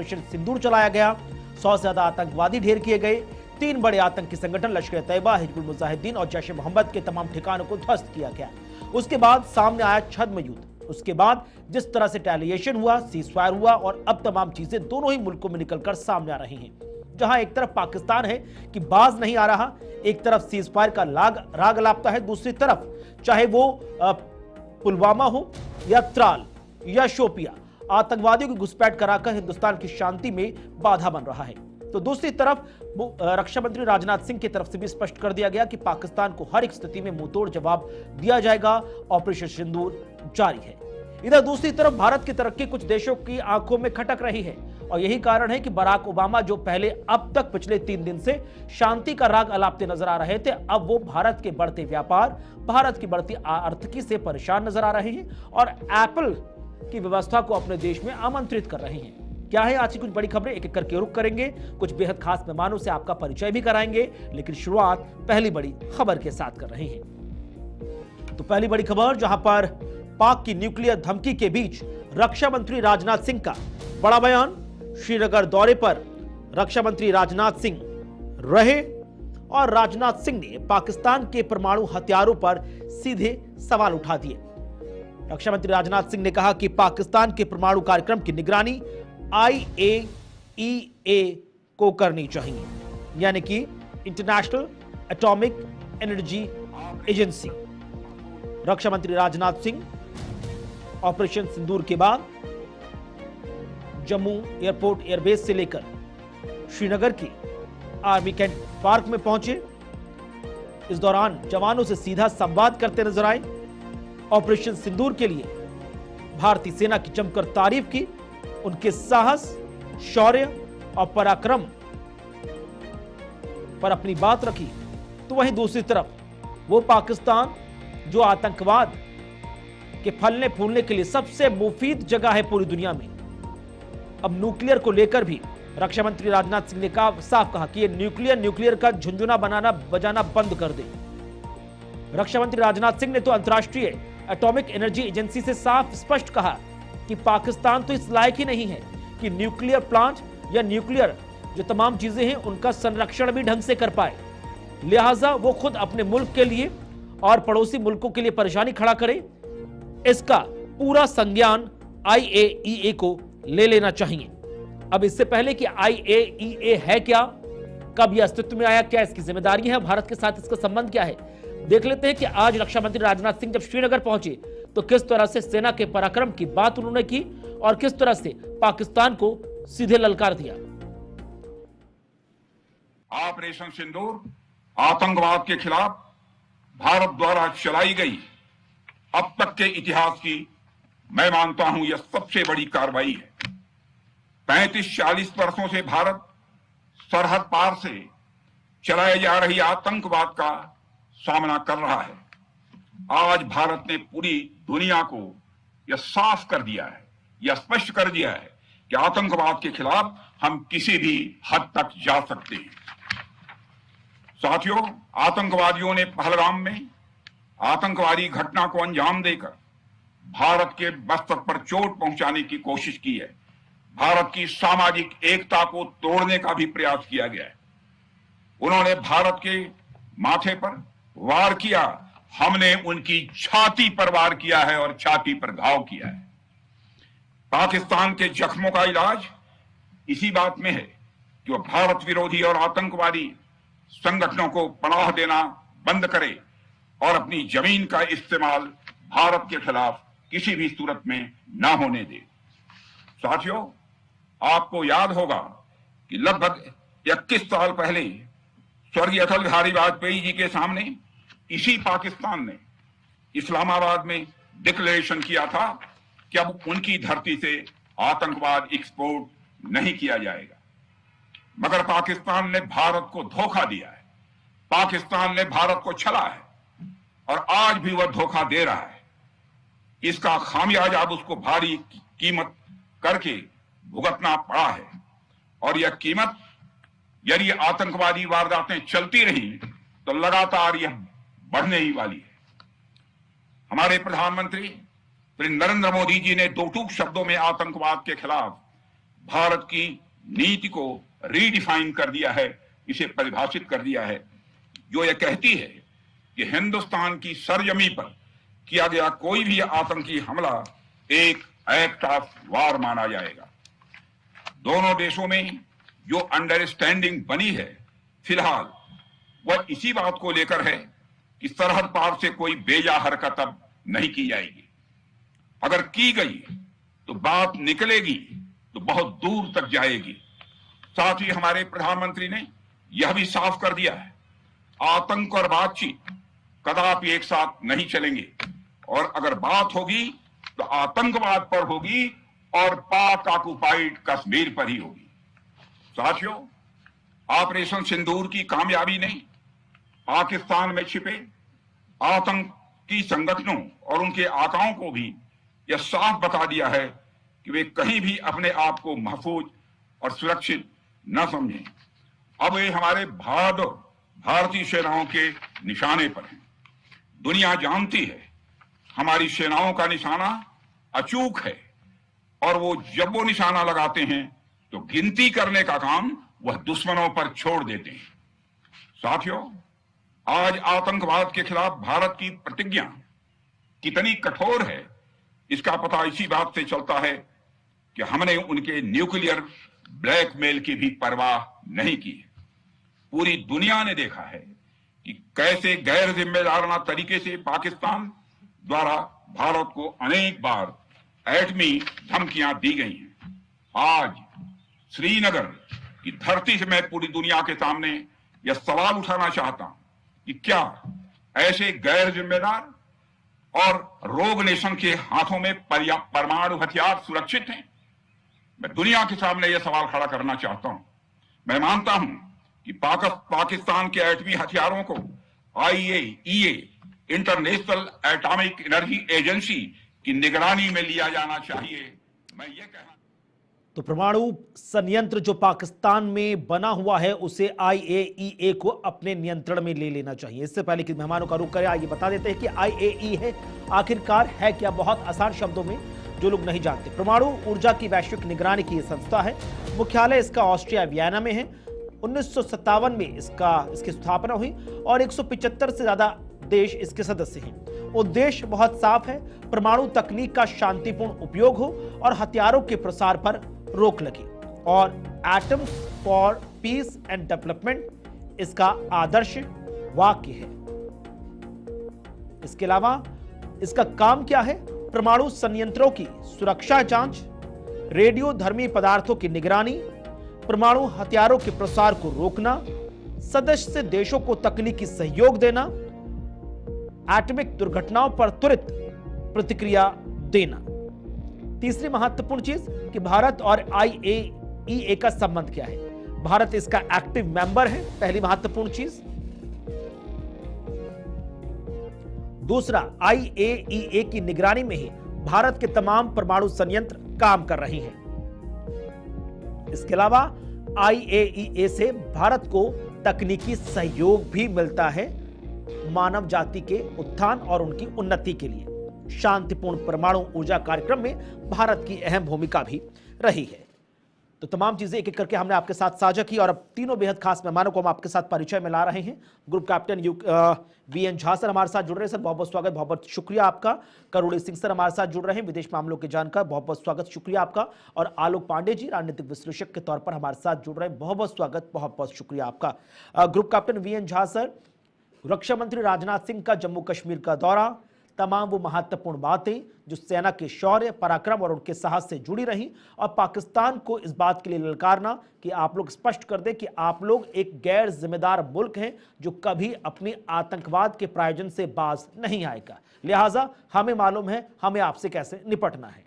Operation सिंदूर चलाया गया। 100 से ज्यादा आतंकवादी ढेर किए गए। 3 बड़े आतंकी संगठन लश्कर तैयबा, हिजबुल मुजाहिदीन और जैश ए मोहम्मद के तमाम ठिकानों को ध्वस्त किया गया। उसके बाद सामने आया छद्म युद्ध। उसके बाद जिस तरह से टैलिएशन हुआ, सीजफायर हुआ और अब तमाम चीजें दोनों ही मुल्कों में निकलकर सामने आ रही हैं। जहां एक तरफ पाकिस्तान है कि बाज नहीं आ रहा, एक तरफ सीजफायर का राग अलापता है, दूसरी तरफ चाहे वो पुलवामा हो या त्राल या शोपिया, आतंकवादियों की घुसपैठ कराकर हिंदुस्तान की शांति में बाधा बन रहा है। तो दूसरी तरफ रक्षा मंत्री राजनाथ सिंह की तरफ से भी स्पष्ट कर दिया गया कि पाकिस्तान को हर एक स्थिति में मुंहतोड़ जवाब दिया जाएगा। ऑपरेशन सिंदूर जारी है। इधर दूसरी तरफ भारत की तरक्की कुछ देशों की आंखों में खटक रही है और यही कारण है कि बराक ओबामा जो पहले अब तक पिछले 3 दिन से शांति का राग अलापते नजर आ रहे थे, अब वो भारत के बढ़ते व्यापार, भारत की बढ़ती आर्थिकी से परेशान नजर आ रहे हैं और एप्पल की व्यवस्था को अपने देश में आमंत्रित कर रहे हैं। क्या है आज की कुछ बड़ी खबरें, एक एक करके रुक करेंगे। कुछ बेहद खास मेहमानों से आपका परिचय भी कराएंगे, लेकिन शुरुआत पहली बड़ी खबर के साथ कर रहे हैं। तो पहली बड़ी खबर, जहां पर पाक की न्यूक्लियर धमकी के बीच रक्षा मंत्री राजनाथ सिंह का बड़ा बयान। श्रीनगर दौरे पर रक्षा मंत्री राजनाथ सिंह रहे और राजनाथ सिंह ने पाकिस्तान के परमाणु हथियारों पर सीधे सवाल उठा दिए। रक्षा मंत्री राजनाथ सिंह ने कहा कि पाकिस्तान के परमाणु कार्यक्रम की निगरानी IAEA को करनी चाहिए, यानी कि इंटरनेशनल एटॉमिक एनर्जी एजेंसी। रक्षा मंत्री राजनाथ सिंह ऑपरेशन सिंदूर के बाद जम्मू एयरपोर्ट एयरबेस से लेकर श्रीनगर की आर्मी कैंप पार्क में पहुंचे। इस दौरान जवानों से सीधा संवाद करते नजर आए। ऑपरेशन सिंदूर के लिए भारतीय सेना की जमकर तारीफ की, उनके साहस, शौर्य और पराक्रम पर अपनी बात रखी। तो वहीं दूसरी तरफ वो पाकिस्तान जो आतंकवाद के फलने फूलने के लिए सबसे मुफीद जगह है पूरी दुनिया में, अब न्यूक्लियर को लेकर भी रक्षा मंत्री राजनाथ सिंह ने साफ कहा कि ये न्यूक्लियर का झुंझुना बजाना बंद कर दे। रक्षा मंत्री राजनाथ सिंह ने तो अंतर्राष्ट्रीय एटॉमिक एनर्जी एजेंसी से साफ स्पष्ट कहा कि पाकिस्तान तो इस लायक ही नहीं है कि न्यूक्लियर प्लांट या न्यूक्लियर जो तमाम चीजें हैं उनका संरक्षण भी ढंग से कर पाए। लिहाजा वो खुद अपने मुल्क के लिए और पड़ोसी मुल्कों के लिए परेशानी खड़ा करे, इसका पूरा संज्ञान IAEA को ले लेना चाहिए। अब इससे पहले कि IAEA है क्या, कब यह अस्तित्व में आया, क्या इसकी जिम्मेदारी है, भारत के साथ इसका संबंध क्या है, देख लेते हैं कि आज रक्षा मंत्री राजनाथ सिंह जब श्रीनगर पहुंचे तो किस तरह से सेना के पराक्रम की बात उन्होंने की और किस तरह से पाकिस्तान को सीधे ललकार दिया। ऑपरेशन सिंदूर आतंकवाद के खिलाफ भारत द्वारा चलाई गई अब तक के इतिहास की मैं मानता हूं यह सबसे बड़ी कार्रवाई है। 35-40 वर्षों से भारत सरहद पार से चलाए जा रही आतंकवाद का सामना कर रहा है। आज भारत ने पूरी दुनिया को यह साफ कर दिया है, यह स्पष्ट कर दिया है कि आतंकवाद के खिलाफ हम किसी भी हद तक जा सकते हैं। साथियों, आतंकवादियों ने पहलगाम में आतंकवादी घटना को अंजाम देकर भारत के मस्तक पर चोट पहुंचाने की कोशिश की है। भारत की सामाजिक एकता को तोड़ने का भी प्रयास किया गया है। उन्होंने भारत के माथे पर वार किया, हमने उनकी छाती पर वार किया है और छाती पर घाव किया है। पाकिस्तान के जख्मों का इलाज इसी बात में है कि वह भारत विरोधी और आतंकवादी संगठनों को पनाह देना बंद करे और अपनी जमीन का इस्तेमाल भारत के खिलाफ किसी भी सूरत में ना होने दे। साथियों, आपको याद होगा कि लगभग 21 साल पहले स्वर्गीय अटल बिहारी वाजपेयी जी के सामने इसी पाकिस्तान ने इस्लामाबाद में डिक्लेरेशन किया था कि अब उनकी धरती से आतंकवाद एक्सपोर्ट नहीं किया जाएगा। मगर पाकिस्तान ने भारत को धोखा दिया है, पाकिस्तान ने भारत को छला है और आज भी वह धोखा दे रहा है। इसका खामियाजा अब उसको भारी कीमत करके भुगतना पड़ा है और यह कीमत यदि आतंकवादी वारदातें चलती रही तो लगातार यह बढ़ने ही वाली है। हमारे प्रधानमंत्री श्री नरेंद्र मोदी जी ने दो टूक शब्दों में आतंकवाद के खिलाफ भारत की नीति को रीडिफाइन कर दिया है, इसे परिभाषित कर दिया है, जो यह कहती है कि हिंदुस्तान की सरजमी पर किया गया कोई भी आतंकी हमला एक एक्ट ऑफ वार माना जाएगा। दोनों देशों में जो अंडरस्टैंडिंग बनी है फिलहाल वह इसी बात को लेकर है कि सरहद पार से कोई बेजा हरकत अब नहीं की जाएगी। अगर की गई तो बात निकलेगी तो बहुत दूर तक जाएगी। साथ ही हमारे प्रधानमंत्री ने यह भी साफ कर दिया है, आतंक और बातचीत कदापि एक साथ नहीं चलेंगे, और अगर बात होगी तो आतंकवाद पर होगी और पाक ऑक्युपाइड कश्मीर पर ही होगी। साथियों, ऑपरेशन सिंदूर की कामयाबी ने पाकिस्तान में छिपे आतंकी संगठनों और उनके आकाओं को भी यह साफ बता दिया है कि वे कहीं भी अपने आप को महफूज और सुरक्षित न समझें। अब वे हमारे बहादुर भारतीय सेनाओं के निशाने पर हैं। दुनिया जानती है हमारी सेनाओं का निशाना अचूक है, और वो जब वो निशाना लगाते हैं तो गिनती करने का काम वह दुश्मनों पर छोड़ देते हैं। साथियों, आज आतंकवाद के खिलाफ भारत की प्रतिज्ञा कितनी कठोर है इसका पता इसी बात से चलता है कि हमने उनके न्यूक्लियर ब्लैकमेल की भी परवाह नहीं की। पूरी दुनिया ने देखा है कि कैसे गैर जिम्मेदाराना तरीके से पाकिस्तान द्वारा भारत को अनेक बार एटमी धमकियां दी गई हैं। आज श्रीनगर की धरती से मैं पूरी दुनिया के सामने यह सवाल उठाना चाहता हूं कि क्या ऐसे गैर जिम्मेदार और रोग नेशन के हाथों में परमाणु हथियार सुरक्षित हैं? मैं दुनिया के सामने यह सवाल खड़ा करना चाहता हूं। मैं मानता हूं कि पाकिस्तान के एटमी हथियारों को IAEA international atomic energy agency की निगरानी में लिया जाना चाहिए। मैं ये कहना तो परमाणु संयंत्र जो पाकिस्तान में बना हुआ है उसे IAEA को अपने नियंत्रण में ले लेना चाहिए। इससे पहले कि मेहमानों का रुख करें, आइए बता देते हैं कि IAEA है आखिरकार है क्या। बहुत आसान शब्दों में जो लोग नहीं जानते, परमाणु ऊर्जा की वैश्विक निगरानी की संस्था है। मुख्यालय इसका ऑस्ट्रिया वियना में है। 1957 में इसकी स्थापना हुई और 175 से ज्यादा देश इसके सदस्य हैं। उद्देश्य बहुत साफ है, परमाणु तकनीक का शांतिपूर्ण उपयोग हो और हथियारों के प्रसार पर रोक लगे, और atoms for piece and development इसका आदर्श वाक्य है। इसके अलावा इसका काम क्या है? परमाणु संयंत्रों की सुरक्षा जांच, रेडियोधर्मी पदार्थों की निगरानी, परमाणु हथियारों के प्रसार को रोकना, सदस्य देशों को तकनीकी सहयोग देना, एटॉमिक दुर्घटनाओं पर त्वरित प्रतिक्रिया देना। तीसरी महत्वपूर्ण चीज कि भारत और IAEA का संबंध क्या है। भारत इसका एक्टिव मेंबर है, पहली महत्वपूर्ण चीज। दूसरा, IAEA की निगरानी में ही भारत के तमाम परमाणु संयंत्र काम कर रहे हैं। इसके अलावा IAEA से भारत को तकनीकी सहयोग भी मिलता है मानव जाति के उत्थान और उनकी उन्नति के लिए। शांतिपूर्ण परमाणु ऊर्जा कार्यक्रम में भारत की अहम भूमिका भी रही है। तो तमाम चीजें एक एक करके हमने आपके साथ साझा की, और अब तीनों बेहद खास मेहमानों को हम आपके साथ परिचय में ला रहे हैं। Group captain VN Jha sir हमारे साथ जुड़ रहे हैं। सर बहुत बहुत स्वागत, बहुत बहुत शुक्रिया आपका। करुणी सिंह सर हमारे साथ जुड़ रहे हैं, विदेश मामलों के जानकार, बहुत बहुत स्वागत, शुक्रिया आपका। और आलोक पांडे जी राजनीतिक विश्लेषक के तौर पर हमारे साथ जुड़ रहे हैं, बहुत बहुत स्वागत, बहुत बहुत शुक्रिया आपका। Group captain VN Jha sir, रक्षा मंत्री राजनाथ सिंह का जम्मू कश्मीर का दौरा, तमाम वो महत्वपूर्ण बातें जो सेना के शौर्य, पराक्रम और उनके साहस से जुड़ी रहीं, और पाकिस्तान को इस बात के लिए ललकारना कि आप लोग स्पष्ट कर दें कि आप लोग एक गैर जिम्मेदार मुल्क हैं जो कभी अपने आतंकवाद के प्रायोजन से बाज नहीं आएगा, लिहाजा हमें मालूम है हमें आपसे कैसे निपटना है।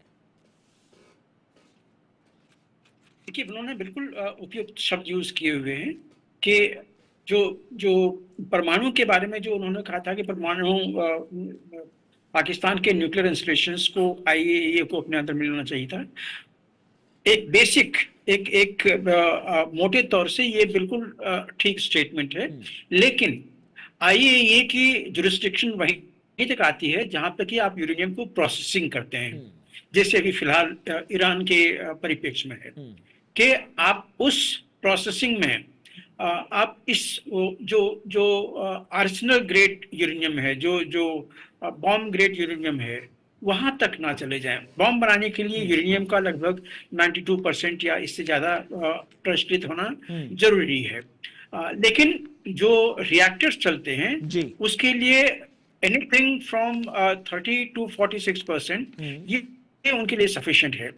देखिए, उन्होंने बिल्कुल उपयुक्त शब्द यूज किए हुए हैं कि जो परमाणु के बारे में जो उन्होंने कहा था कि परमाणु पाकिस्तान के न्यूक्लियर इंस्टॉलेशंस को IAEA को अपने अंदर मिलना चाहिए था। एक बेसिक एक मोटे तौर से ये बिल्कुल ठीक स्टेटमेंट है, लेकिन IAEA की जुरिस्डिक्शन वहीं तक आती है जहां तक कि आप यूरेनियम को प्रोसेसिंग करते हैं, जैसे अभी फिलहाल ईरान के परिप्रेक्ष्य में है। कि आप उस प्रोसेसिंग में आप इस जो जो आर्सेनल ग्रेड यूरेनियम है, जो जो बॉम्ब ग्रेड यूरेनियम है, वहां तक ना चले जाएं। बॉम्ब बनाने के लिए यूरेनियम का लगभग 92% या इससे ज्यादा प्रचलित होना जरूरी है। लेकिन जो रिएक्टर्स चलते हैं उसके लिए एनीथिंग फ्रॉम 30 to 46% ये उनके लिए सफिशिएंट है।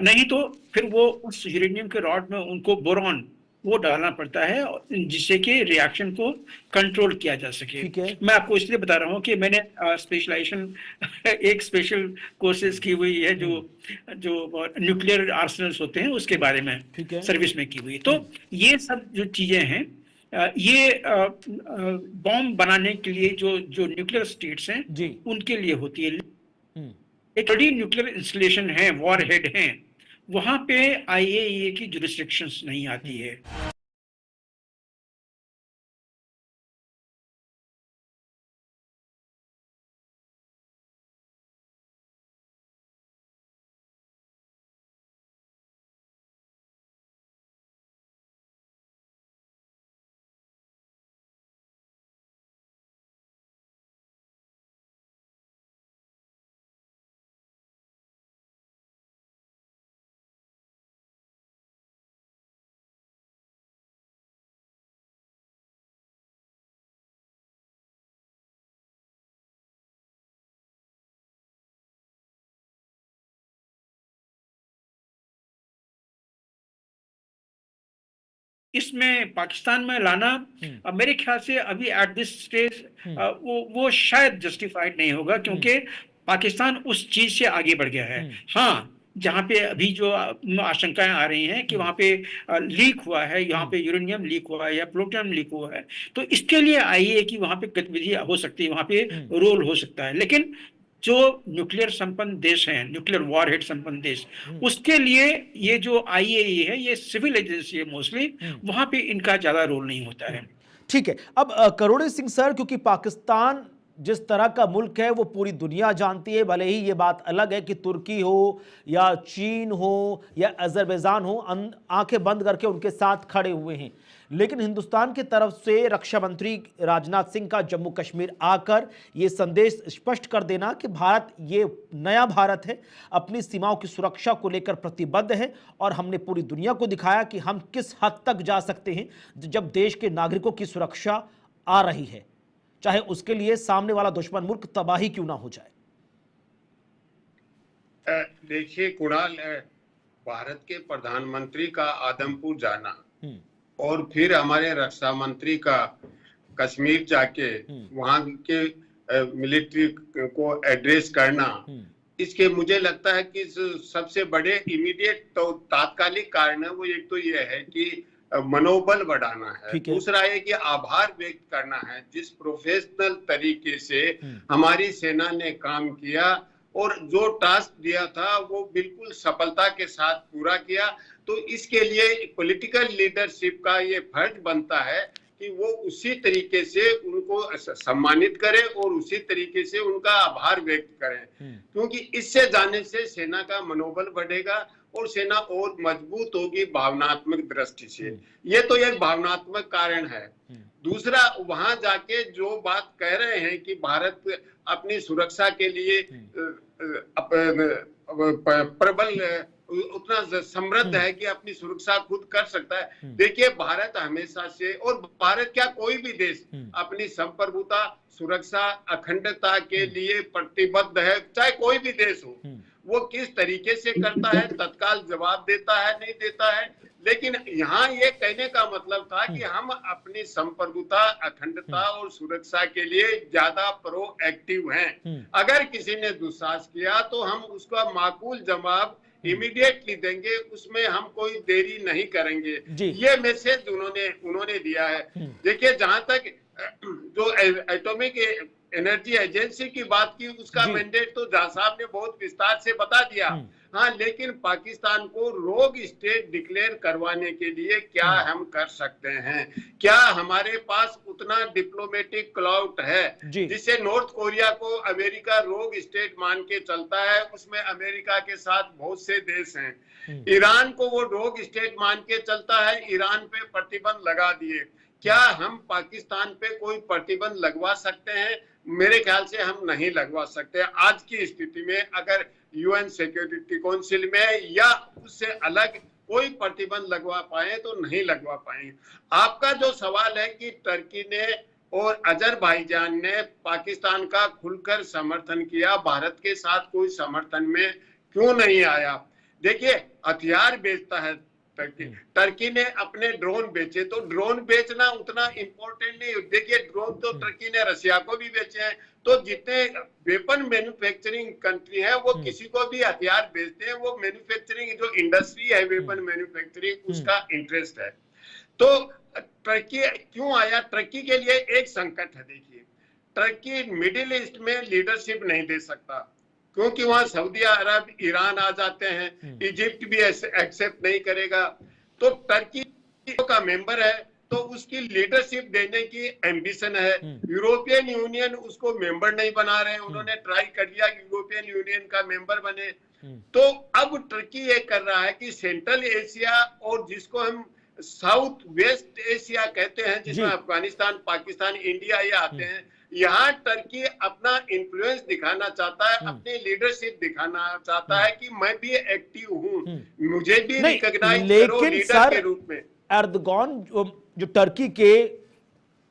नहीं तो फिर वो उस यूरेनियम के रॉड में उनको बोरॉन वो डालना पड़ता है जिससे कि रिएक्शन को कंट्रोल किया जा सके। मैं आपको इसलिए बता रहा हूँ कि मैंने स्पेशलाइजेशन एक स्पेशल कोर्सेज की हुई है जो जो न्यूक्लियर आर्सेनल्स होते हैं उसके बारे में सर्विस में की हुई। तो ये सब जो चीजें हैं ये बॉम्ब बनाने के लिए जो जो न्यूक्लियर स्टेट्स हैं उनके लिए होती है। एक बड़ी न्यूक्लियर इंस्टॉलेशन है, वॉर हेड है, वहां पे IAEA की जुरिस्डिक्शंस नहीं आती है। इसमें पाकिस्तान में लाना मेरे ख्याल से अभी एट दिस स्टेज वो शायद जस्टिफाइड नहीं होगा, क्योंकि पाकिस्तान उस चीज से आगे बढ़ गया है। हाँ, जहाँ पे अभी जो आशंकाएं आ रही हैं कि वहां पे लीक हुआ है, यहाँ पे यूरेनियम लीक हुआ है या प्लूटोनियम लीक हुआ है, तो इसके लिए IAEA की वहां पे गतिविधि हो सकती है, वहां पे रोल हो सकता है। लेकिन जो न्यूक्लियर संपन्न देश हैं, न्यूक्लियर वॉरहेड संपन्न देश, उसके लिए ये जो IAEA है ये सिविल एजेंसी है मोस्टली, वहां पे इनका ज्यादा रोल नहीं होता है। ठीक है। अब करोड़े सिंह सर, क्योंकि पाकिस्तान जिस तरह का मुल्क है वो पूरी दुनिया जानती है, भले ही ये बात अलग है कि तुर्की हो या चीन हो या अजरबैजान हो आंखें बंद करके उनके साथ खड़े हुए हैं, लेकिन हिंदुस्तान की तरफ से रक्षा मंत्री राजनाथ सिंह का जम्मू कश्मीर आकर ये संदेश स्पष्ट कर देना कि भारत ये नया भारत है, अपनी सीमाओं की सुरक्षा को लेकर प्रतिबद्ध है और हमने पूरी दुनिया को दिखाया कि हम किस हद तक जा सकते हैं जब देश के नागरिकों की सुरक्षा आ रही है, चाहे उसके लिए सामने वाला दुश्मन मुल्क तबाही क्यों ना हो जाए। देखिए कुणाल, भारत के प्रधानमंत्री का आदमपुर जाना और फिर हमारे रक्षा मंत्री का कश्मीर जाके वहां के मिलिट्री को एड्रेस करना, इसके मुझे लगता है कि सबसे बड़े इमीडिएट तो तात्कालिक कारण है वो एक तो ये है कि मनोबल बढ़ाना है, दूसरा है कि आभार व्यक्त करना है जिस प्रोफेशनल तरीके से हमारी सेना ने काम किया और जो टास्क दिया था वो बिल्कुल सफलता के साथ पूरा किया। तो इसके लिए पॉलिटिकल लीडरशिप का ये फर्ज बनता है कि वो उसी तरीके से उनको सम्मानित करें और उसी तरीके से उनका आभार व्यक्त करें, क्योंकि इससे जाने से सेना का मनोबल बढ़ेगा और सेना और मजबूत होगी भावनात्मक दृष्टि से। ये तो एक भावनात्मक कारण है। दूसरा, वहां जाके जो बात कह रहे हैं कि भारत अपनी सुरक्षा के लिए प्रबल उतना समृद्ध है कि अपनी सुरक्षा खुद कर सकता है। देखिए, भारत हमेशा से, और भारत क्या कोई भी देश अपनी संप्रभुता, सुरक्षा, अखंडता के लिए प्रतिबद्ध है, चाहे कोई भी देश हो। वो किस तरीके से करता है, तत्काल जवाब देता है, नहीं देता है, लेकिन यहाँ ये कहने का मतलब था कि हम अपनी संप्रभुता, अखंडता और सुरक्षा के लिए ज्यादा प्रोएक्टिव हैं। अगर किसी ने दुस्साहस किया तो हम उसका माकूल जवाब इमीडिएटली देंगे, उसमें हम कोई देरी नहीं करेंगे। ये मैसेज उन्होंने दिया है। देखिए, जहां तक जो एटॉमिक एनर्जी एजेंसी की बात की, उसका मैंडेट तो जहां साहब ने बहुत विस्तार से बता दिया। हाँ, लेकिन पाकिस्तान को रोग स्टेट डिक्लेयर करवाने के लिए क्या हम कर सकते हैं? क्या हमारे पास उतना डिप्लोमेटिक क्लाउट है जिससे नॉर्थ कोरिया को अमेरिका रोग स्टेट मान के चलता है? उसमें अमेरिका के साथ बहुत से देश हैं। ईरान को वो रोग स्टेट मान के चलता है, ईरान पे प्रतिबंध लगा दिए। क्या हम पाकिस्तान पे कोई प्रतिबंध लगवा सकते हैं? मेरे ख्याल से हम नहीं लगवा सकते। आज की स्थिति में अगर यूएन सिक्योरिटी काउंसिल में या उससे अलग कोई प्रतिबंध लगवा पाए तो नहीं लगवा पाए। आपका जो सवाल है कि टर्की ने और अजरबैजान ने पाकिस्तान का खुलकर समर्थन किया, भारत के साथ कोई समर्थन में क्यों नहीं आया? देखिए, हथियार बेचता है टर्की ने अपने ड्रोन बेचे, तो ड्रोन बेचना उतना इंपॉर्टेंट नहीं। देखिए, ड्रोन तो टर्की ने रशिया को भी बेचे हैं। तो जितने वेपन मैन्युफैक्चरिंग कंट्री है वो किसी को भी हथियार बेचते हैं, वो मैन्युफैक्चरिंग जो इंडस्ट्री है वेपन मैन्युफैक्चरिंग, उसका इंटरेस्ट है। तो टर्की क्यों आया? टर्की के लिए एक संकट है। देखिए, टर्की मिडिल ईस्ट में लीडरशिप नहीं दे सकता क्योंकि वहां सऊदी अरब, ईरान आ जाते हैं, इजिप्ट भी एक्सेप्ट नहीं करेगा। तो टर्की का मेंबर है तो उसकी लीडरशिप देने की एम्बिशन है। यूरोपियन यूनियन उसको मेंबर नहीं बना रहे, उन्होंने ट्राई कर लिया यूरोपियन यूनियन का मेंबर बने। तो अब टर्की ये कर रहा है कि सेंट्रल एशिया और जिसको हम साउथ वेस्ट एशिया कहते हैं, जिसमें अफगानिस्तान, पाकिस्तान, इंडिया ये आते हैं, यहाँ टर्की अपना इन्फ्लुएंस दिखाना चाहता है, अपनी लीडरशिप दिखाना चाहता है कि मैं भी एक्टिव हूँ, मुझे भी रिकॉग्नाइज करो लीडर के रूप में। एर्दोगान जो टर्की के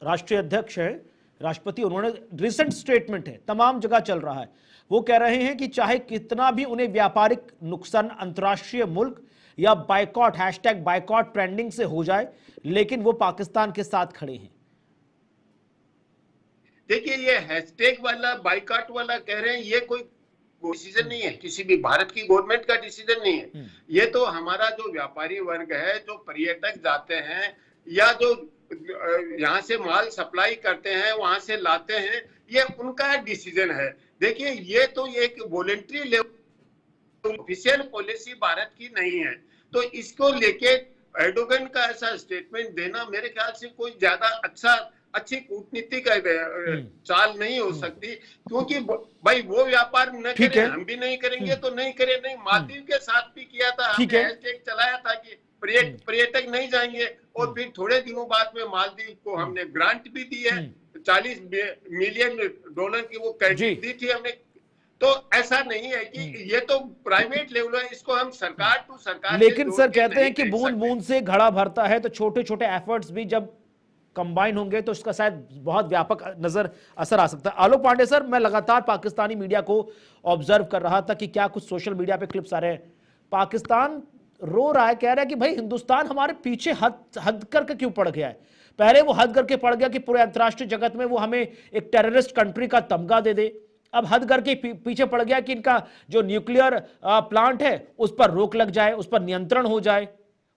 राष्ट्रीय अध्यक्ष हैं, राष्ट्रपति, उन्होंने रिसेंट स्टेटमेंट है, तमाम जगह चल रहा है, वो कह रहे हैं कि चाहे कितना भी उन्हें व्यापारिक नुकसान अंतर्राष्ट्रीय मुल्क या बाइकॉट #बाइकॉट ट्रेंडिंग से हो जाए, लेकिन वो पाकिस्तान के साथ खड़े हैं। देखिए, ये हैशटैग वाला, बाइकॉट वाला कह रहे हैं, ये कोई डिसीजन नहीं है, किसी भी भारत की गवर्नमेंट का डिसीजन नहीं है। ये तो हमारा जो व्यापारी वर्ग है, जो पर्यटक जाते हैं या जो यहाँ से माल सप्लाई करते हैं, वहां से लाते हैं, ये उनका डिसीजन है। देखिए, ये तो एक voluntary level official policy Bharat की नहीं है। तो इसको लेके एर्दोगन का ऐसा स्टेटमेंट देना मेरे ख्याल से कोई ज्यादा अच्छी कूटनीति का चाल नहीं हो सकती, क्योंकि भाई वो व्यापार न करें, हम भी नहीं करेंगे तो नहीं करें। नहीं, मालदीव के साथ भी किया था, हमने हैशटैग चलाया था कि पर्यटक नहीं जाएंगे, और फिर थोड़े दिनों बाद में मालदीव को हमने ग्रांट भी दी है, $40 मिलियन की वो क्रेडिट दी थी हमने। तो ऐसा नहीं है कि ये तो प्राइवेट लेवल है, इसको हम सरकार टू सरकार। लेकिन सर कहते हैं कि बूंद बूंद से घड़ा भरता है, तो छोटे छोटे एफर्ट्स भी जब कंबाइन होंगे तो इसका शायद बहुत व्यापक असर आ सकता है। आलोक पांडे सर, मैं लगातार पाकिस्तानी मीडिया को ऑब्जर्व कर रहा था कि क्या कुछ सोशल मीडिया पे क्लिप्स आ रहे हैं, पाकिस्तान रो रहा है, कह रहा है कि भाई हिंदुस्तान हमारे पीछे हद करके क्यों पड़ गया है। पहले वो हद करके पड़ गया कि पूरे अंतर्राष्ट्रीय जगत में वो हमें एक टेररिस्ट कंट्री का तमगा दे दे, अब हद करके पीछे पड़ गया कि इनका जो न्यूक्लियर प्लांट है उस पर रोक लग जाए, उस पर नियंत्रण हो जाए,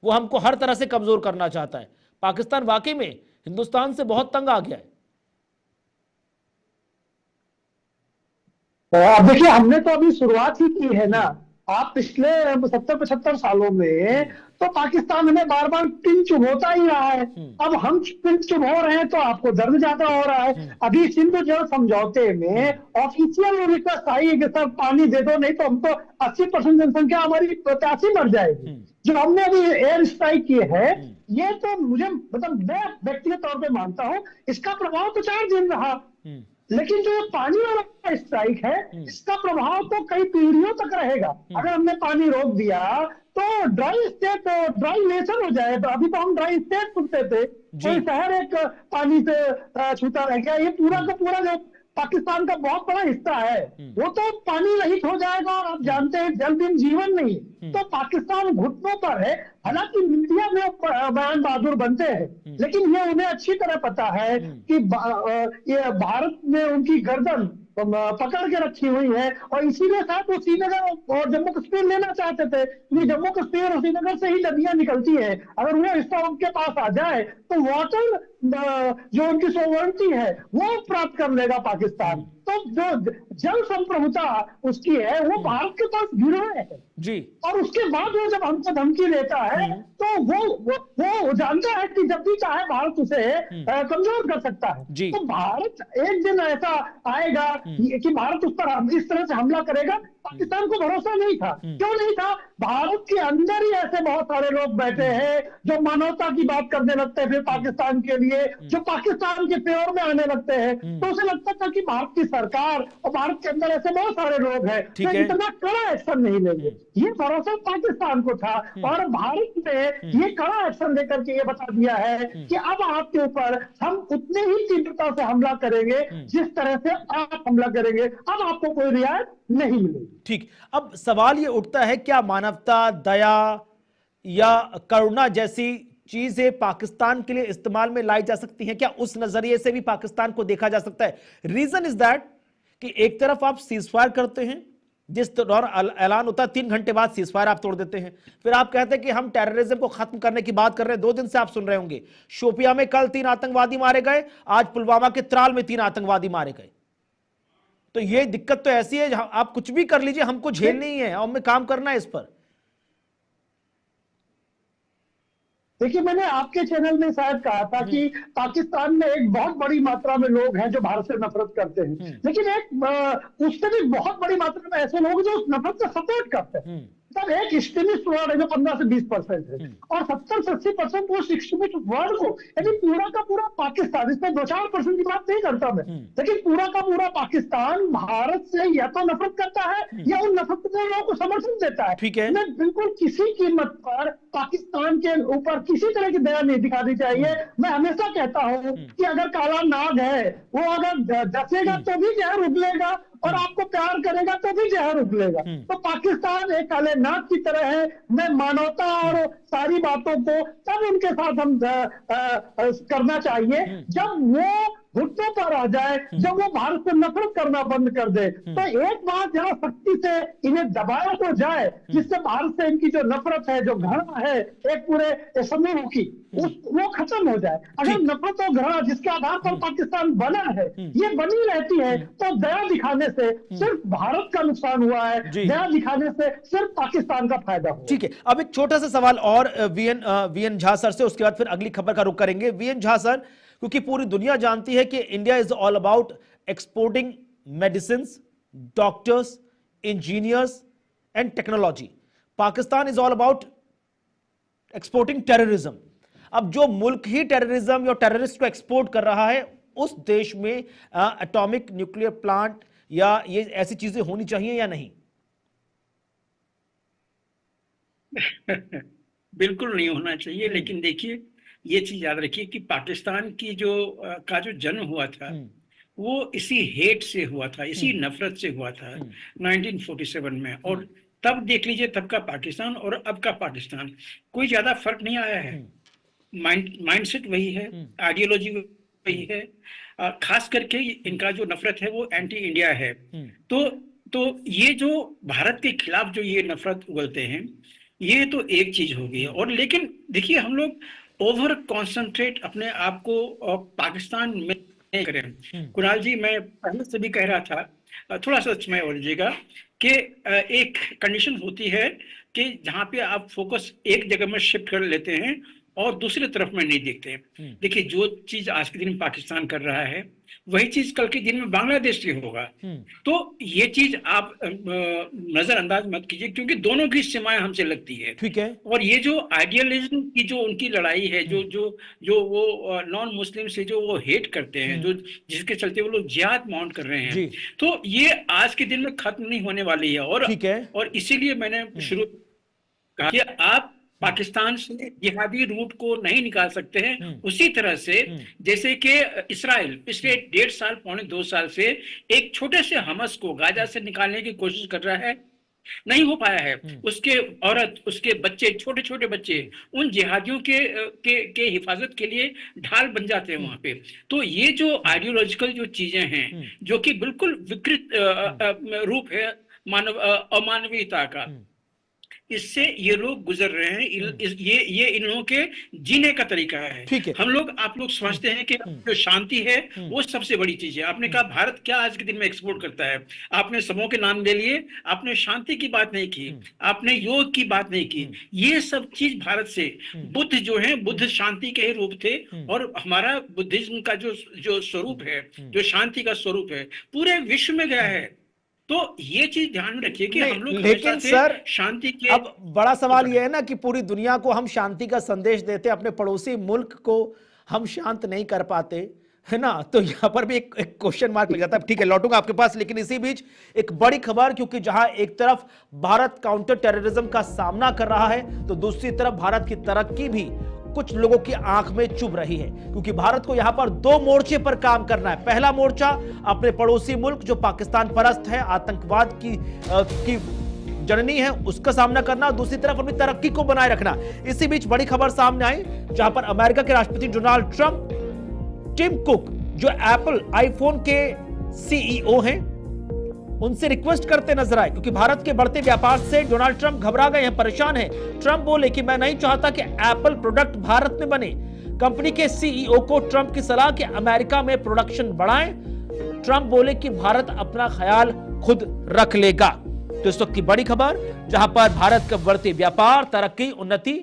वो हमको हर तरह से कमजोर करना चाहता है। पाकिस्तान वाकई में हिंदुस्तान से बहुत तंग आ गया है। अब देखिए, हमने तो अभी शुरुआत ही की है ना। आप पिछले 70-75 सालों में तो पाकिस्तान हमें बार बार पिंच चुभोता ही रहा है। अब हम पिंच चुभो रहे हैं तो आपको दर्द ज्यादा हो रहा है। अभी सिंधु जल समझौते में ऑफिशियल रिक्वेस्ट आई है कि सर पानी दे दो, नहीं तो हमको 80% जनसंख्या हमारी 85 मर जाएगी। जो हमने अभी एयर स्ट्राइक किए है, ये तो मुझे मतलब मैं व्यक्तिगत तौर पे मानता हूँ इसका प्रभाव तो 4 दिन रहा, लेकिन जो पानी वाला स्ट्राइक है इसका प्रभाव तो कई पीढ़ियों तक रहेगा। अगर हमने पानी रोक दिया तो ड्राई स्टेट, ड्राई नेशन हो जाए। तो अभी तो हम ड्राई स्टेट सुनते थे, कोई शहर एक पानी से छूता रह गया। ये पूरा का पूरा जो पाकिस्तान का बहुत बड़ा हिस्सा है वो तो पानी रहित हो जाएगा। और आप जानते हैं जल बिन जीवन नहीं, तो पाकिस्तान घुटनों पर है। हालांकि मीडिया में बयान बहादुर बनते हैं, लेकिन ये उन्हें अच्छी तरह पता है कि ये भारत ने उनकी गर्दन पकड़ के रखी हुई है, और इसीलिए साथ वो श्रीनगर और जम्मू कश्मीर लेना चाहते थे, क्योंकि जम्मू कश्मीर और श्रीनगर से ही नदियां निकलती है। अगर वो हिस्सा उनके पास आ जाए तो वाटर जो उनकी सोवरेनिटी है वो प्राप्त कर लेगा पाकिस्तान। तो जो जल संप्रभुता उसकी है वो भारत के पास गिरोह है जी। और उसके बाद वो जब हमको धमकी देता है तो वो जानता है कि जब भी चाहे भारत उसे कमजोर कर सकता है। जी। तो भारत एक दिन ऐसा आएगा कि भारत उस पर इस तरह से हमला करेगा। पाकिस्तान को भरोसा नहीं था। क्यों नहीं था? भारत के अंदर ही ऐसे बहुत सारे लोग बैठे हैं जो मानवता की बात करने लगते हैं फिर पाकिस्तान के लिए, जो पाकिस्तान के फेवर में आने लगते हैं। तो उसे लगता था कि भारत की सरकार और भारत के अंदर ऐसे बहुत सारे लोग हैं जो इतना कड़ा एक्शन नहीं लेंगे। ये भरोसा पाकिस्तान को था और भारत ने ये कड़ा एक्शन लेकर के ये बता दिया है कि अब आपके ऊपर हम उतने ही तीव्रता से हमला करेंगे जिस तरह से आप हमला करेंगे। अब आपको कोई रियायत नहीं मिलेगी। ठीक। अब सवाल ये उठता है, क्या मानवता, दया या करुणा जैसी चीजें पाकिस्तान के लिए इस्तेमाल में लाई जा सकती हैं? क्या उस नजरिए से भी पाकिस्तान को देखा जा सकता है? रीजन इज दैट कि एक तरफ आप सीजफायर करते हैं, जिस दौरान ऐलान होता है 3 घंटे बाद सीजफायर आप तोड़ देते हैं, फिर आप कहते हैं कि हम टेररिज्म को खत्म करने की बात कर रहे हैं। 2 दिन से आप सुन रहे होंगे शोपिया में कल 3 आतंकवादी मारे गए, आज पुलवामा के त्राल में 3 आतंकवादी मारे गए। तो ये दिक्कत तो ऐसी है, आप कुछ भी कर लीजिए, हमको झेल नहीं है और हमें काम करना है इस पर। देखिए, मैंने आपके चैनल में शायद कहा था कि पाकिस्तान में एक बहुत बड़ी मात्रा में लोग हैं जो भारत से नफरत करते हैं, लेकिन एक उससे भी बहुत बड़ी मात्रा में ऐसे लोग जो उस नफरत से सपोर्ट करते हैं। तब एक एक्सट्रीमिस्ट वर्ड है जो 15 से 20% है और 70 से 80% उस एक्सट्रीमिस्ट वर्ड को, यानी पूरा का पूरा पाकिस्तान, इसमें 2-4% की बात नहीं करता मैं, लेकिन पूरा का पूरा पाकिस्तान भारत से या तो नफरत करता है या उन नफरत करने वालों को समर्थन देता है। ठीक है। मैं बिल्कुल किसी कीमत पर पाकिस्तान के ऊपर किसी तरह की दया नहीं दिखानी चाहिए। मैं हमेशा कहता हूँ कि अगर काला नाग है वो अगर डसेगा तो भी जहर उगलेगा और आपको प्यार करेगा तो भी जहर उगलेगा। तो पाकिस्तान एक काले नाग की तरह है। मैं मानवता और सारी बातों को तब उनके साथ हम करना चाहिए जब वो घुटनों पर आ जाए, जब वो भारत से नफरत करना बंद कर दे। तो एक बार जरा सख्ती से इन्हें दबाया तो जाए जिससे भारत से इनकी जो नफरत है, जो घृणा है एक पूरे समूह की, वो खत्म हो जाए। अगर नफरत और घृणा जिसके आधार पर पाकिस्तान बना है ये बनी रहती है तो दया दिखाने से सिर्फ भारत का नुकसान हुआ है, दया दिखाने से सिर्फ पाकिस्तान का फायदा हुआ। ठीक है। अब एक छोटा सा सवाल और वीएन झा सर से, उसके बाद फिर अगली खबर का रुख करेंगे। वीएन झा सर, क्योंकि पूरी दुनिया जानती है कि India is all about exporting medicine, doctors, engineers and technology, Pakistan is all about exporting terrorism. अब जो मुल्क ही टेररिज्म या टेररिस्ट को एक्सपोर्ट कर रहा है, उस देश में एटॉमिक न्यूक्लियर प्लांट या ये ऐसी चीजें होनी चाहिए या नहीं? बिल्कुल नहीं होना चाहिए। लेकिन देखिए, ये चीज याद रखिए कि पाकिस्तान की जो जन्म हुआ था वो इसी हेट से हुआ था, इसी नफरत से हुआ था 1947 में। और तब देख लीजिए, तब का पाकिस्तान और अब का पाकिस्तान कोई ज्यादा फर्क नहीं आया है। माइंडसेट वही है, आइडियोलॉजी वही है। खास करके इनका जो नफरत है वो एंटी इंडिया है। तो ये जो भारत के खिलाफ जो ये नफरत उगलते हैं, ये तो एक चीज हो गई है। और लेकिन देखिए, हम लोग ओवर कॉन्सेंट्रेट अपने आप को पाकिस्तान में करें। कुणाल जी, मैं पहले से भी कह रहा था, थोड़ा सा समय और लीजिएगा, कि एक कंडीशन होती है कि जहाँ पे आप फोकस एक जगह में शिफ्ट कर लेते हैं और दूसरी तरफ में नहीं देखते हैं। देखिए, जो चीज आज के दिन में पाकिस्तान कर रहा है वही चीज कल के दिन में बांग्लादेश से होगा। तो ये चीज आप नजरअंदाज मत कीजिए, क्योंकि दोनों की सीमाएं हमसे लगती है। ठीक है। और ये जो आइडियलिज्म की जो उनकी लड़ाई है, जो वो नॉन मुस्लिम से जो वो हेट करते हैं, जो जिसके चलते वो लोग जिहाद माउंट कर रहे हैं, तो ये आज के दिन में खत्म नहीं होने वाली है। और इसीलिए मैंने शुरू कहा कि आप पाकिस्तान से जिहादी रूट को नहीं निकाल सकते हैं। उसी तरह से जैसे कि इसराइल पिछले 1.5 साल, पौने 2 साल से एक छोटे से हमस को गाजा से निकालने की कोशिश कर रहा है, नहीं हो पाया है। उसके औरत, उसके बच्चे, छोटे छोटे बच्चे उन जिहादियों के हिफाजत के लिए ढाल बन जाते हैं वहां पे। तो ये जो आइडियोलॉजिकल जो चीजें हैं, जो कि बिल्कुल विकृत रूप है अमानवीयता का, इससे ये लोग गुजर रहे हैं। ये इन लोगों के जीने का तरीका है। ठीक है। हम लोग, आप लोग समझते हैं कि जो शांति है वो सबसे बड़ी चीज है। आपने कहा भारत क्या आज के दिन में एक्सपोर्ट करता है, आपने समूह के नाम ले लिए, आपने शांति की बात नहीं की, आपने योग की बात नहीं की। ये सब चीज भारत से, बुद्ध जो है, बुद्ध शांति के ही रूप थे, और हमारा बुद्धिज्म का जो स्वरूप है, जो शांति का स्वरूप है, पूरे विश्व में गया है। तो ये चीज ध्यान में रखिए कि हम लोग लेकिन सर शांति के, अब बड़ा सवाल ये है ना कि पूरी दुनिया को हम शांति का संदेश देते, अपने पड़ोसी मुल्क को हम शांत नहीं कर पाते, है ना। तो यहां पर भी एक क्वेश्चन मार्क लग जाता है। ठीक है, लौटूंगा आपके पास, लेकिन इसी बीच एक बड़ी खबर, क्योंकि जहां एक तरफ भारत काउंटर टेररिज्म का सामना कर रहा है, तो दूसरी तरफ भारत की तरक्की भी कुछ लोगों की आंख में चुभ रही है, क्योंकि भारत को यहां पर दो मोर्चे पर काम करना है। पहला मोर्चा अपने पड़ोसी मुल्क जो पाकिस्तान परस्त है, आतंकवाद की जननी है, उसका सामना करना, और दूसरी तरफ अपनी तरक्की को बनाए रखना। इसी बीच बड़ी खबर सामने आई, जहां पर अमेरिका के राष्ट्रपति डोनाल्ड ट्रंप टिम कुक जो एप्पल आईफोन के सीईओ हैं, उनसे रिक्वेस्ट करते नजर आए, क्योंकि भारत के बढ़ते व्यापार से डोनाल्ड ट्रंप घबरा गए हैं, परेशान हैं। ट्रंप बोले कि मैं नहीं चाहता कि एप्पल प्रोडक्ट भारत में बने। कंपनी के सीईओ को ट्रंप की सलाह कि अमेरिका में प्रोडक्शन बढ़ाएं। ट्रंप बोले कि भारत अपना ख्याल खुद रख लेगा। तो इस वक्त की बड़ी खबर, जहां पर भारत का बढ़ते व्यापार, तरक्की, उन्नति,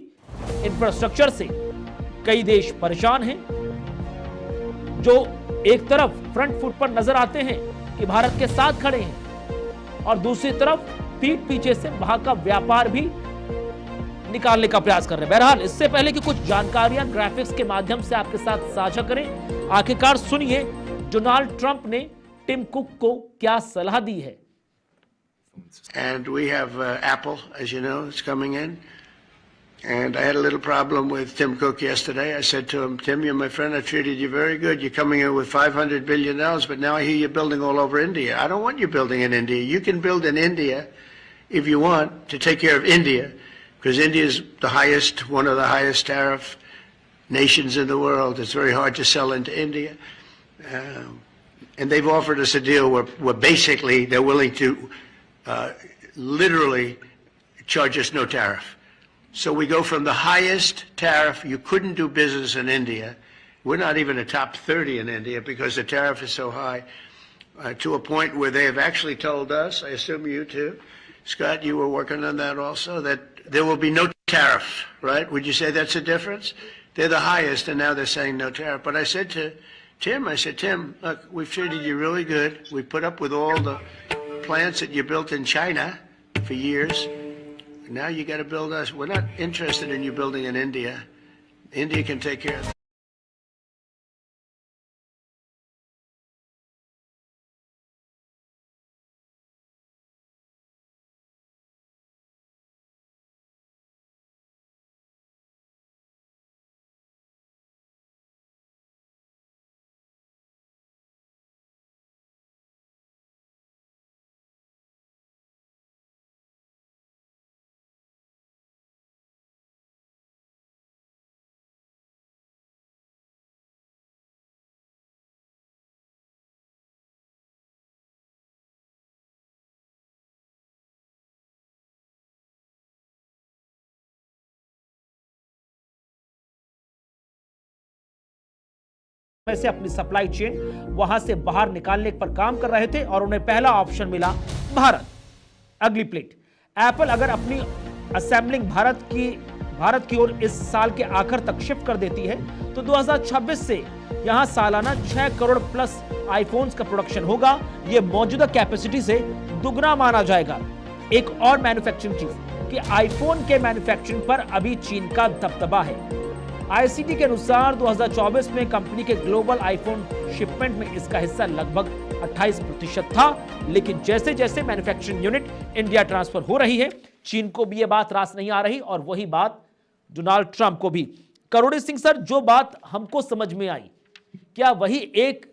इंफ्रास्ट्रक्चर से कई देश परेशान हैं, जो एक तरफ फ्रंट फुट पर नजर आते हैं कि भारत के साथ खड़े हैं, और दूसरी तरफ पीठ पीछे से वहां का व्यापार भी निकालने का प्रयास कर रहे हैं। बहरहाल, इससे पहले कि कुछ जानकारियां ग्राफिक्स के माध्यम से आपके साथ साझा करें, आखिरकार सुनिए डोनाल्ड ट्रंप ने टिम कुक को क्या सलाह दी है। And we have Apple, as you know, is coming in. And I had a little problem with Tim Cook yesterday. I said to him, Tim, you're my friend. I treated you very good. You're coming in with $500 billion, but now I hear you're building all over India. I don't want you building in India. You can build in India if you want to take care of India, because India is the highest, one of the highest tariff nations in the world. It's very hard to sell into India. And they've offered us a deal where basically they're willing to literally charge us no tariff. So we go from the highest tariff, you couldn't do business in India. We're not even a top 30 in India because the tariff is so high, to a point where they have actually told us, I assume you too, Scott, you were working on that also, that there will be no tariff, right? Would you say that's a difference? They're the highest, and now they're saying no tariff. But I said to Tim, Tim, look, we've treated you really good. We put up with all the plants that you built in China for years. Now you got to build us. We're not interested in you building in India. India can take care of it. में से अपनी supply chain वहां से बाहर निकालने पर काम कर रहे थे, और उन्हें पहला ऑप्शन मिला भारत। अगली प्लेट, एप्पल अगर अपनी असेंबलिंग भारत की ओर इस साल के आखिर तक शिफ्ट कर देती है, तो 2026 से यहां सालाना 6 करोड़ प्लस आईफोन्स का प्रोडक्शन होगा। यह मौजूदा कैपेसिटी से दुगना माना जाएगा। एक और मैन्युफैक्चरिंग चीज कि आईफोन के मैन्युफैक्चरिंग पर अभी चीन का दबदबा है। आईसीटी के अनुसार 2024 में कंपनी के ग्लोबल आईफोन शिपमेंट में इसका हिस्सा लगभग 28% था, लेकिन जैसे जैसे मैन्युफैक्चरिंग यूनिट इंडिया ट्रांसफर हो रही है, चीन को भी यह बात रास नहीं आ रही, और वही बात डोनाल्ड ट्रंप को भी। करोड़ी सिंह सर, जो बात हमको समझ में आई, क्या वही एक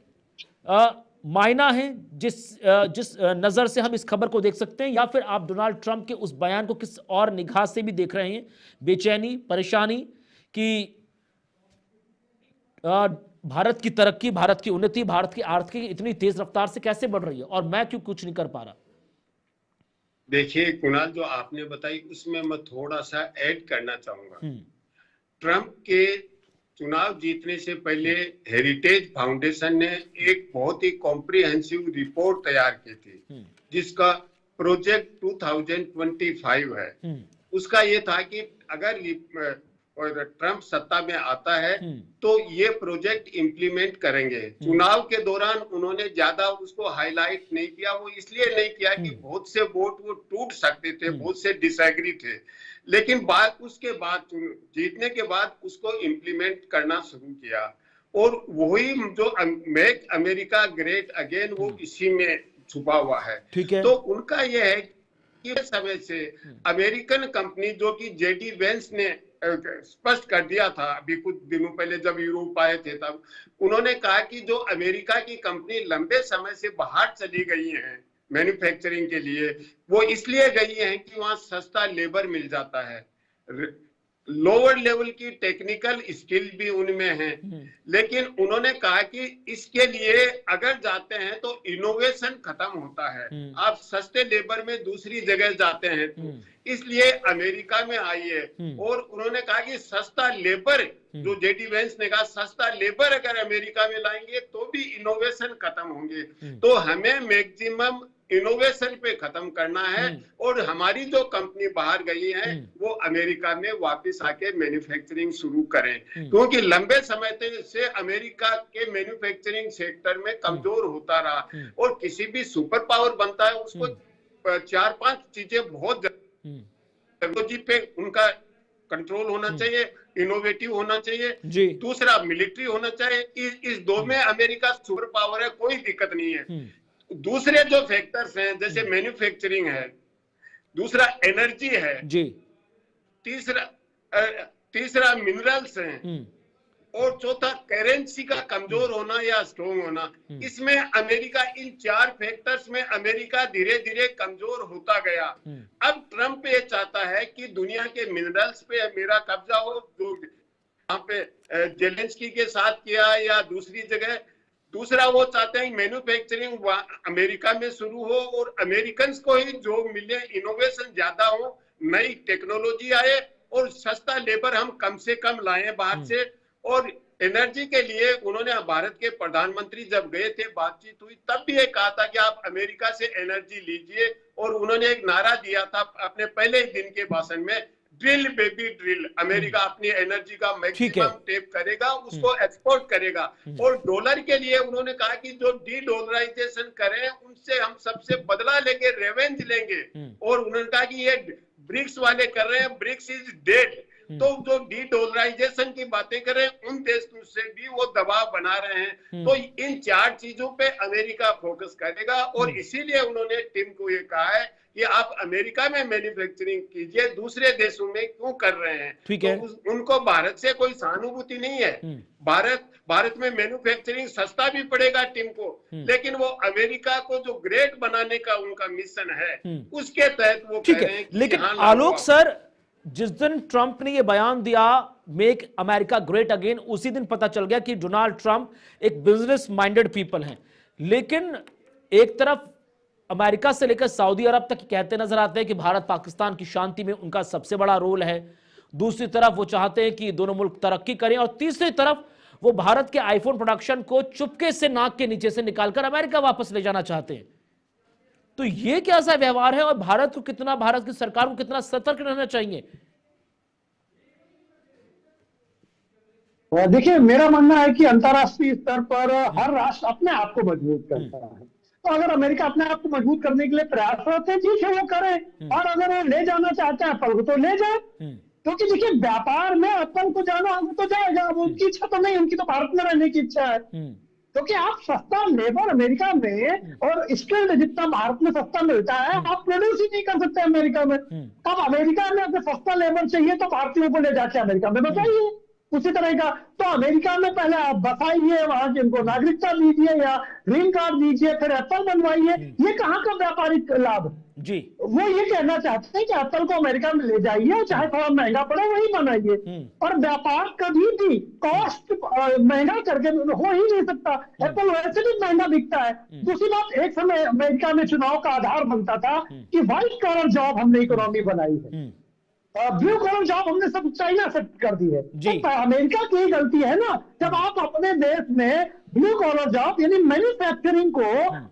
मायना है जिस नजर से हम इस खबर को देख सकते हैं, या फिर आप डोनाल्ड ट्रंप के उस बयान को किस और निगाह से भी देख रहे हैं? बेचैनी, परेशानी कि भारत की तरक्की, भारत की उन्नति, भारत की आर्थिकी इतनी तेज रफ्तार से कैसे बढ़ रही है, और मैं क्यों कुछ नहीं कर पा रहा? देखिए कुणाल, जो आपने बताई उसमें मैं थोड़ा सा ऐड करना चाहूंगा। ट्रंप के चुनाव जीतने से पहले हेरिटेज फाउंडेशन ने एक बहुत ही कॉम्प्रिहेंसिव रिपोर्ट तैयार की थी, जिसका प्रोजेक्ट 2025 है। उसका ये था कि अगर ट्रंप सत्ता में आता है तो ये प्रोजेक्ट इम्प्लीमेंट करेंगे। चुनाव के दौरान उन्होंने ज्यादा उसको हाईलाइट नहीं किया। वो इसलिए नहीं किया कि बहुत से वोट वो टूट सकते थे, बहुत से डिसएग्री थे, लेकिन उसके बाद जीतने के बाद उसको इम्प्लीमेंट करना शुरू किया। और वही जो मेक अमेरिका ग्रेट अगेन, वो इसी में छुपा हुआ है। तो उनका यह है कि समय से अमेरिकन कंपनी, जो कि जेडी वेंस ने स्पष्ट कर दिया था अभी कुछ दिनों पहले जब यूरोप आए थे, तब उन्होंने कहा कि जो अमेरिका की कंपनी लंबे समय से बाहर चली गई हैं मैन्युफैक्चरिंग के लिए, वो इसलिए गई हैं कि वहां सस्ता लेबर मिल जाता है, लोअर लेवल की टेक्निकल स्किल भी उनमें है। लेकिन उन्होंने कहा कि इसके लिए अगर जाते हैं तो इनोवेशन खत्म होता है, आप सस्ते लेबर में दूसरी जगह जाते हैं, तो इसलिए अमेरिका में आइए। और उन्होंने कहा कि सस्ता लेबर, जो जेडी वेंस ने कहा, सस्ता लेबर अगर अमेरिका में लाएंगे तो भी इनोवेशन खत्म होंगे। तो हमें मैक्सिमम इनोवेशन पे खत्म करना है और हमारी जो कंपनी बाहर गई है वो अमेरिका में वापस आके मैन्युफैक्चरिंग शुरू करें, क्योंकि लंबे समय से अमेरिका के मैन्युफैक्चरिंग सेक्टर में कमजोर होता रहा। और किसी भी सुपर पावर बनता है उसको 4-5 चीजें बहुत टेक्नोलॉजी पे उनका कंट्रोल होना चाहिए, इनोवेटिव होना चाहिए, दूसरा मिलिट्री होना चाहिए। इस दो में अमेरिका सुपर पावर है, कोई दिक्कत नहीं है। दूसरे जो फैक्टर्स हैं जैसे मैन्युफैक्चरिंग है, दूसरा एनर्जी है जी, तीसरा मिनरल्स हैं, और चौथा करेंसी का कमजोर होना या स्ट्रॉन्ग होना। इसमें अमेरिका, इन 4 फैक्टर्स में अमेरिका धीरे धीरे कमजोर होता गया। अब ट्रंप ये चाहता है कि दुनिया के मिनरल्स पे मेरा कब्जा हो, जो यहाँ पे जेलेंस्की के साथ किया या दूसरी जगह। दूसरा वो चाहते हैं मैन्युफैक्चरिंग अमेरिका में शुरू हो और अमेरिकन को ही जो मिले, इनोवेशन ज्यादा हो, नई टेक्नोलॉजी आए और सस्ता लेबर हम कम से कम लाएं बाहर से। और एनर्जी के लिए उन्होंने, भारत के प्रधानमंत्री जब गए थे, बातचीत हुई, तब भी ये कहा था कि आप अमेरिका से एनर्जी लीजिए। और उन्होंने एक नारा दिया था अपने पहले दिन के भाषण में, ड्रिल बेबी ड्रिल। अमेरिका अपनी एनर्जी का मैक्सिमम टेप करेगा, उसको एक्सपोर्ट करेगा। और डॉलर के लिए उन्होंने कहा कि जो डी डॉलराइजेशन करें उनसे हम सबसे बदला लेंगे, रेवेंज लेंगे। और उन्होंने कहा कि ये ब्रिक्स वाले कर रहे हैं, ब्रिक्स इज डेड। तो जो डी डॉलराइजेशन की बातें करें, उन देशों से भी वो दबाव बना रहे हैं। तो इन 4 चीजों पे अमेरिका फोकस करेगा। और इसीलिए उन्होंने टीम को ये कहा है कि आप अमेरिका में मैन्युफैक्चरिंग कीजिए, दूसरे देशों में क्यों कर रहे हैं। ठीक है, तो उनको भारत से कोई सहानुभूति नहीं है। भारत में मैन्युफैक्चरिंग सस्ता भी पड़ेगा टीम को, लेकिन वो अमेरिका को जो ग्रेट बनाने का उनका मिशन है, उसके तहत वो कह रहे हैं। लेकिन आलोक सर, जिस दिन ट्रंप ने यह बयान दिया मेक अमेरिका ग्रेट अगेन, उसी दिन पता चल गया कि डोनाल्ड ट्रंप एक बिजनेस माइंडेड पीपल हैं। लेकिन एक तरफ अमेरिका से लेकर सऊदी अरब तक कहते नजर आते हैं कि भारत पाकिस्तान की शांति में उनका सबसे बड़ा रोल है। दूसरी तरफ वो चाहते हैं कि दोनों मुल्क तरक्की करें, और तीसरी तरफ वो भारत के आईफोन प्रोडक्शन को चुपके से नाक के नीचे से निकालकर अमेरिका वापस ले जाना चाहते हैं। तो ये क्या सा व्यवहार है, और भारत की सरकार को कितना सतर्क रहना चाहिए? देखिए, मेरा मानना है कि अंतर्राष्ट्रीय स्तर पर हर राष्ट्र अपने आप को मजबूत करता है। तो अगर अमेरिका अपने आप को मजबूत करने के लिए प्रयासरत है, ठीक है, वो करे। और अगर वो ले जाना चाहते हैं अपन को, तो ले जाए। क्योंकि देखिए, व्यापार में अपन को जाना हो तो जाएगा, वो उनकी इच्छा तो नहीं, उनकी तो भारत में रहने की इच्छा है। क्योंकि आप सस्ता लेबर अमेरिका में और स्किल्ड जितना भारत में सस्ता मिलता है, आप प्रोड्यूस ही नहीं कर सकते अमेरिका में। तब अमेरिका में अगर सस्ता लेबर चाहिए तो भारतीयों को ले जाके अमेरिका में बताइए, उसी तरह का। तो अमेरिका में पहले आप बसाइए, वहां की इनको नागरिकता दीजिए या ग्रीन कार्ड दीजिए, फिर एप्पल बनवाइए, ये कहाँ का व्यापारिक लाभ जी। वो ये कहना चाहते हैं कि एप्पल को अमेरिका में ले जाइए और चाहे थोड़ा महंगा पड़े वही बनाइए। और व्यापार कभी भी कॉस्ट महंगा करके हो ही नहीं सकता। एप्पल वैसे भी महंगा बिकता है। दूसरी बात, एक समय अमेरिका में चुनाव का आधार बनता था कि व्हाइट कॉलर जॉब हमने इकोनॉमी बनाई है, ब्लू कॉलर जॉब हमने सब चाइना से कर दी है। तो अमेरिका की गलती है ना, जब आप अपने देश में ब्लू कॉलर जॉब यानी मैन्युफैक्चरिंग को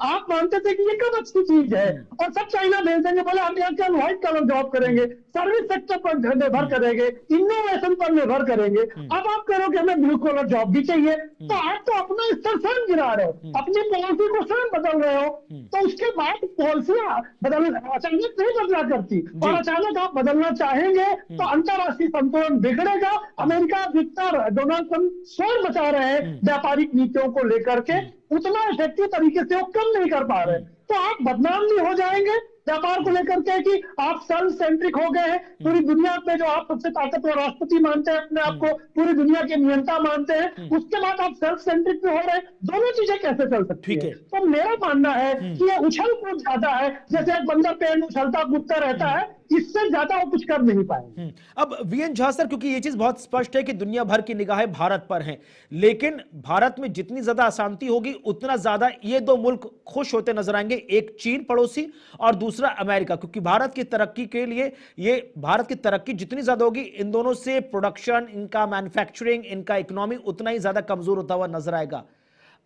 आप मानते थे कि ये कब अच्छी चीज है, और सब चाइना भेज देंगे, बोले हम यहाँ क्या व्हाइट कॉलर जॉब करेंगे, सर्विस सेक्टर पर निर्भर करेंगे, इनोवेशन पर निर्भर करेंगे। अब आप कह रहे हो कि हमें ब्लू कॉलर जॉब भी चाहिए, तो आप तो अपना स्तर स्वयं गिरा रहे हो, अपनी पॉलिसी को स्वयं बदल रहे हो। तो उसके बाद पॉलिसियां बदल अचानक नहीं बदला करती, और अचानक आप बदलना चाहेंगे तो अंतरराष्ट्रीय संतुलन बिगड़ेगा। अमेरिका जितना डोनाल्ड ट्रंप स्वयं बचा रहे हैं व्यापारिक नीतियों को लेकर के, उतना इफेक्टिव तरीके से वो कम नहीं कर पा रहे, तो आप बदनाम भी हो जाएंगे व्यापार को लेकर के कि आप सेल्फ सेंट्रिक हो गए हैं। पूरी दुनिया में जो आप सबसे ताकतवर राष्ट्रपति मानते हैं अपने आप को, पूरी दुनिया के नियंता मानते हैं, उसके बाद आप सेल्फ सेंट्रिक में हो रहे हैं। दोनों चीजें कैसे चल सकती है? तो मेरा मानना है कि ये उछल कूद ज्यादा है, जैसे एक बंदर पेड़ में उछलता कूदता रहता है, इससे ज्यादा वो कुछ कर नहीं पाएंगे। अब वीएन झा सर, क्योंकि ये चीज बहुत स्पष्ट है कि दुनिया भर की निगाहें भारत पर हैं, लेकिन भारत में जितनी ज्यादा अशांति होगी उतना ज्यादा ये दो मुल्क खुश होते नजर आएंगे, एक चीन पड़ोसी और दूसरा अमेरिका, क्योंकि भारत की तरक्की के लिए ये भारत की तरक्की जितनी ज्यादा होगी इन दोनों से प्रोडक्शन, इनका मैन्युफैक्चरिंग, इनका इकोनॉमी उतना ही ज्यादा कमजोर होता हुआ नजर आएगा।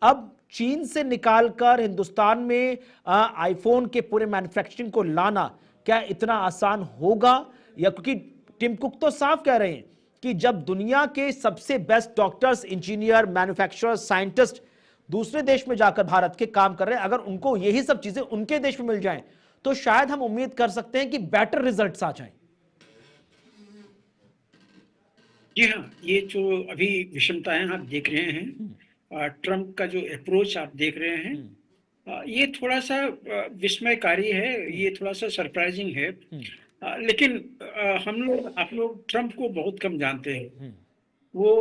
अब चीन से निकालकर हिंदुस्तान में आईफोन के पूरे मैन्युफैक्चरिंग को लाना क्या इतना आसान होगा? या क्योंकि टिम कुक तो साफ कह रहे हैं कि जब दुनिया के सबसे best doctors, engineer, manufacturer, scientist दूसरे देश में जाकर भारत के काम कर रहे हैं, अगर उनको यही सब चीजें उनके देश में मिल जाएं तो शायद हम उम्मीद कर सकते हैं कि बेटर रिजल्ट्स आ जाएं। जी हाँ, ये जो अभी विषमताएं आप देख रहे हैं, ट्रंप का जो अप्रोच आप देख रहे हैं, ये थोड़ा सा विस्मयकारी है, ये थोड़ा सा सरप्राइजिंग है। लेकिन आप लोग ट्रंप को बहुत कम जानते हैं। वो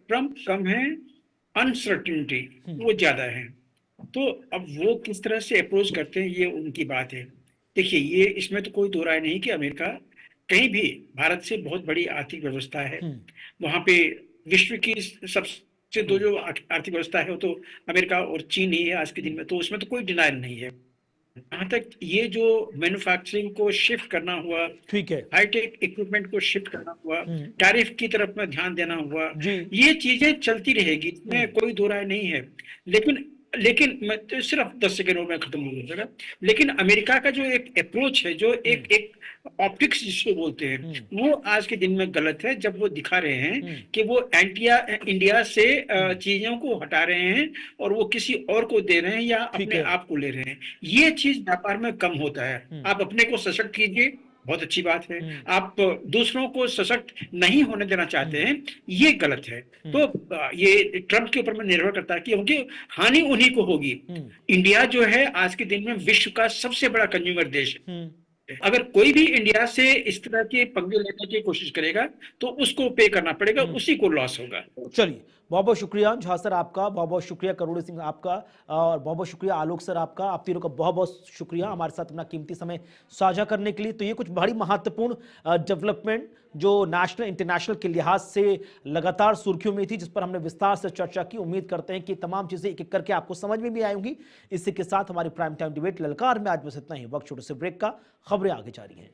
ट्रंप कम है, अनसर्टेनिटी वो ज्यादा है। तो अब वो किस तरह से अप्रोच करते हैं ये उनकी बात है। देखिए, ये इसमें तो कोई दो राय नहीं कि अमेरिका कहीं भी भारत से बहुत बड़ी आर्थिक व्यवस्था है। वहां पे विश्व की सबसे दो जो आर्थिक व्यवस्था है वो तो अमेरिका और चीन ही है आज के दिन में, तो उसमें तो कोई डिनाइल नहीं है। जहां तक ये जो मैन्युफैक्चरिंग को शिफ्ट करना हुआ, ठीक है, हाईटेक इक्विपमेंट को शिफ्ट करना हुआ, टैरिफ की तरफ में ध्यान देना हुआ, ये चीजें चलती रहेगी, इसमें कोई दो राय नहीं है। लेकिन मैं तो सिर्फ 10 सेकेंड में खत्म हो जाएगा। लेकिन अमेरिका का जो एक अप्रोच है, जो एक ऑप्टिक्स जिसको बोलते हैं, वो आज के दिन में गलत है। जब वो दिखा रहे हैं कि वो इंडिया से चीजों को हटा रहे हैं और वो किसी और को दे रहे हैं या अपने आप को ले रहे हैं, ये चीज व्यापार में कम होता है। आप अपने को सशक्त कीजिए, बहुत अच्छी बात है। आप दूसरों को सशक्त नहीं होने देना चाहते हैं, ये गलत है। तो ये ट्रंप के ऊपर में निर्भर करता है कि उनकी हानि उन्हीं को होगी। इंडिया जो है आज के दिन में विश्व का सबसे बड़ा कंज्यूमर देश है। अगर कोई भी इंडिया से इस तरह के पंगे लेने की कोशिश करेगा तो उसको पे करना पड़ेगा, उसी को लॉस होगा। चलिए, बहुत बहुत शुक्रिया झा सर आपका, बहुत बहुत शुक्रिया करोड़ी सिंह आपका, और बहुत बहुत शुक्रिया आलोक सर आपका। आप तीनों का बहुत बहुत शुक्रिया हमारे साथ अपना कीमती समय साझा करने के लिए। तो ये कुछ बड़ी महत्वपूर्ण डेवलपमेंट जो नेशनल इंटरनेशनल के लिहाज से लगातार सुर्खियों में थी, जिस पर हमने विस्तार से चर्चा की। उम्मीद करते हैं कि तमाम चीजें एक एक करके आपको समझ में भी आएंगी। इसी के साथ हमारी प्राइम टाइम डिबेट ललकार में आज बस इतना ही। वक्त छोटे से ब्रेक का, खबरें आगे जारी हैं।